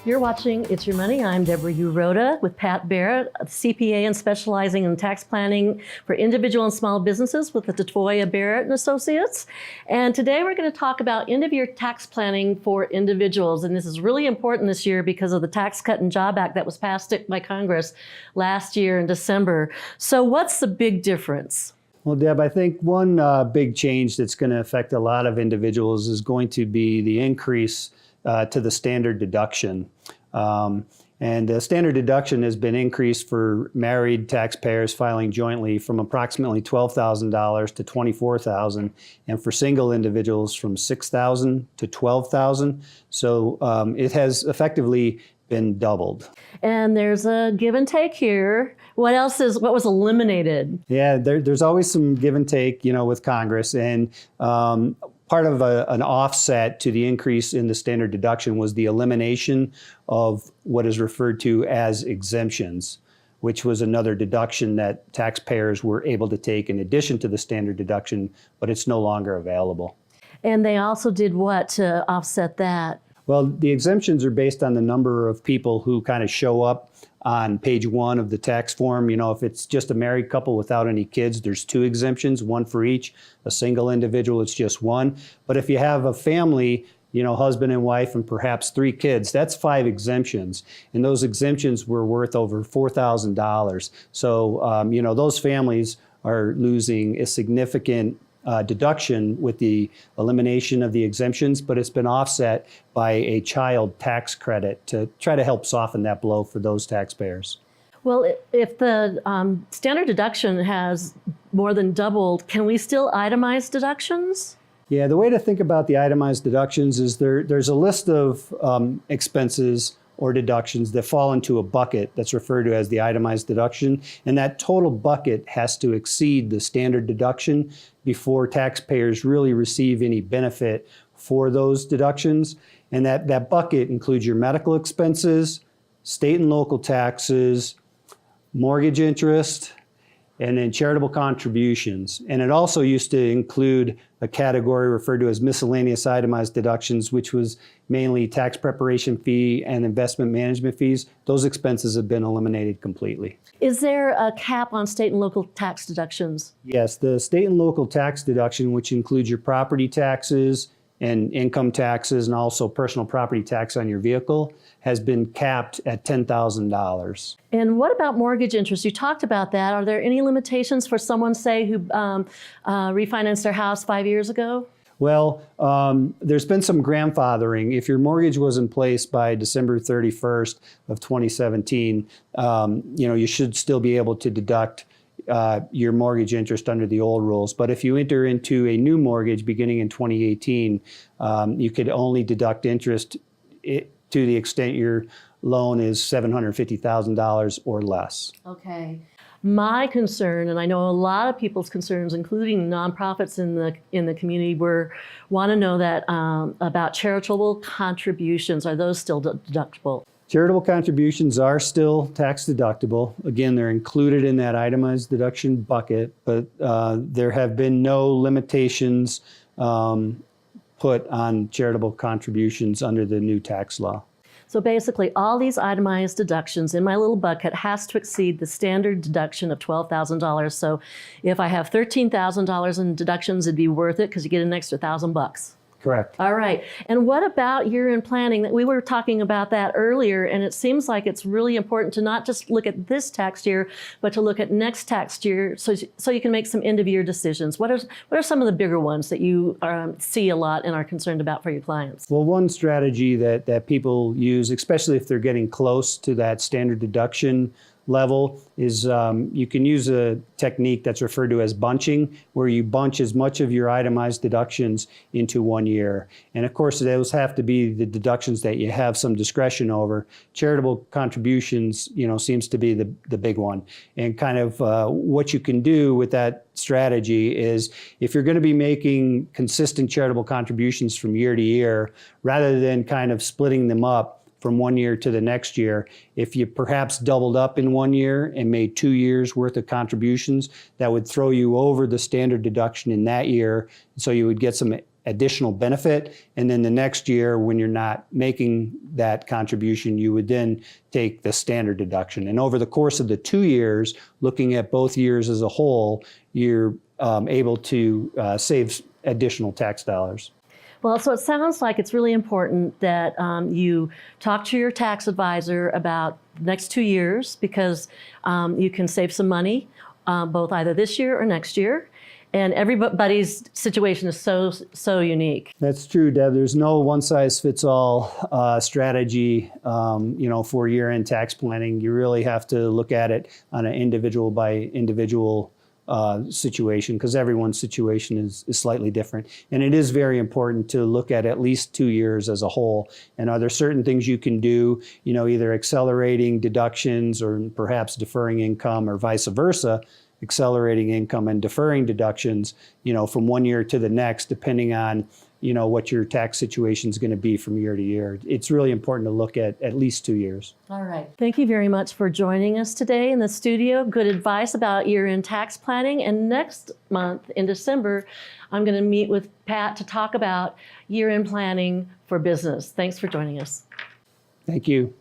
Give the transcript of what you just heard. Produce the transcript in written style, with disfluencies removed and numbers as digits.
You're watching It's Your Money. I'm Deborah Uroda with Pat Barrett, a CPA and specializing in tax planning for individual and small businesses with the Tatoya Barrett and Associates. And today we're going to talk about end-of-year tax planning for individuals. And this is really important this year because of the Tax Cut and Job Act that was passed by Congress last year in December. So what's the big difference? Well, Deb, I think one big change that's going to affect a lot of individuals is going to be the increase to the standard deduction. And the standard deduction has been increased for married taxpayers filing jointly from approximately $12,000 to $24,000, and for single individuals from $6,000 to $12,000. So it has effectively been doubled. And there's a give and take here. What was eliminated? Yeah, there's always some give and take, with Congress. And part of an offset to the increase in the standard deduction was the elimination of what is referred to as exemptions, which was another deduction that taxpayers were able to take in addition to the standard deduction, but it's no longer available. And they also did what to offset that? Well, the exemptions are based on the number of people who kind of show up on page 1 of the tax form. If it's just a married couple without any kids, there's 2 exemptions, 1 for each. A single individual, it's just 1. But if you have a family, husband and wife and perhaps 3 kids, that's 5 exemptions. And those exemptions were worth over $4,000. So, those families are losing a significant deduction with the elimination of the exemptions, but it's been offset by a child tax credit to try to help soften that blow for those taxpayers. Well, if the standard deduction has more than doubled, can we still itemize deductions? Yeah, the way to think about the itemized deductions is there's a list of expenses or deductions that fall into a bucket that's referred to as the itemized deduction. And that total bucket has to exceed the standard deduction before taxpayers really receive any benefit for those deductions. And that bucket includes your medical expenses, state and local taxes, mortgage interest, and then charitable contributions. And it also used to include a category referred to as miscellaneous itemized deductions, which was mainly tax preparation fee and investment management fees. Those expenses have been eliminated completely. Is there a cap on state and local tax deductions? Yes, the state and local tax deduction, which includes your property taxes and income taxes and also personal property tax on your vehicle, has been capped at $10,000. And what about mortgage interest? You talked about that. Are there any limitations for someone, say, who refinanced their house 5 years ago? Well, there's been some grandfathering. If your mortgage was in place by December 31st of 2017, you should still be able to deduct your mortgage interest under the old rules. But if you enter into a new mortgage beginning in 2018, you could only deduct interest to the extent your loan is $750,000 or less. Okay. My concern, and I know a lot of people's concerns, including nonprofits in the community, want to know that about charitable contributions. Are those still deductible? Charitable contributions are still tax deductible. Again, they're included in that itemized deduction bucket, but there have been no limitations put on charitable contributions under the new tax law. So basically, all these itemized deductions in my little bucket has to exceed the standard deduction of $12,000. So if I have $13,000 in deductions, it'd be worth it because you get an extra $1,000. Correct. All right. And what about year-end planning? We were talking about that earlier, and it seems like it's really important to not just look at this tax year, but to look at next tax year so you can make some end-of-year decisions. What are some of the bigger ones that you see a lot and are concerned about for your clients? Well, one strategy that people use, especially if they're getting close to that standard deduction level, is you can use a technique that's referred to as bunching, where you bunch as much of your itemized deductions into 1 year. And of course, those have to be the deductions that you have some discretion over. Charitable contributions, seems to be the big one. And kind of what you can do with that strategy is, if you're going to be making consistent charitable contributions from year to year, rather than kind of splitting them up from 1 year to the next year, if you perhaps doubled up in 1 year and made 2 years worth of contributions, that would throw you over the standard deduction in that year. So you would get some additional benefit. And then the next year, when you're not making that contribution, you would then take the standard deduction. And over the course of the 2 years, looking at both years as a whole, you're able to save additional tax dollars. Well, so it sounds like it's really important that you talk to your tax advisor about the next 2 years, because you can save some money both either this year or next year. And everybody's situation is so unique. That's true, Deb. There's no one-size-fits-all strategy, for year-end tax planning. You really have to look at it on an individual-by-individual situation, because everyone's situation is slightly different. And it is very important to look at least 2 years as a whole. And are there certain things you can do, either accelerating deductions or perhaps deferring income, or vice versa, accelerating income and deferring deductions, from 1 year to the next, depending on, what your tax situation is going to be from year to year. It's really important to look at least 2 years. All right. Thank you very much for joining us today in the studio. Good advice about year-end tax planning. And next month in December, I'm going to meet with Pat to talk about year-end planning for business. Thanks for joining us. Thank you.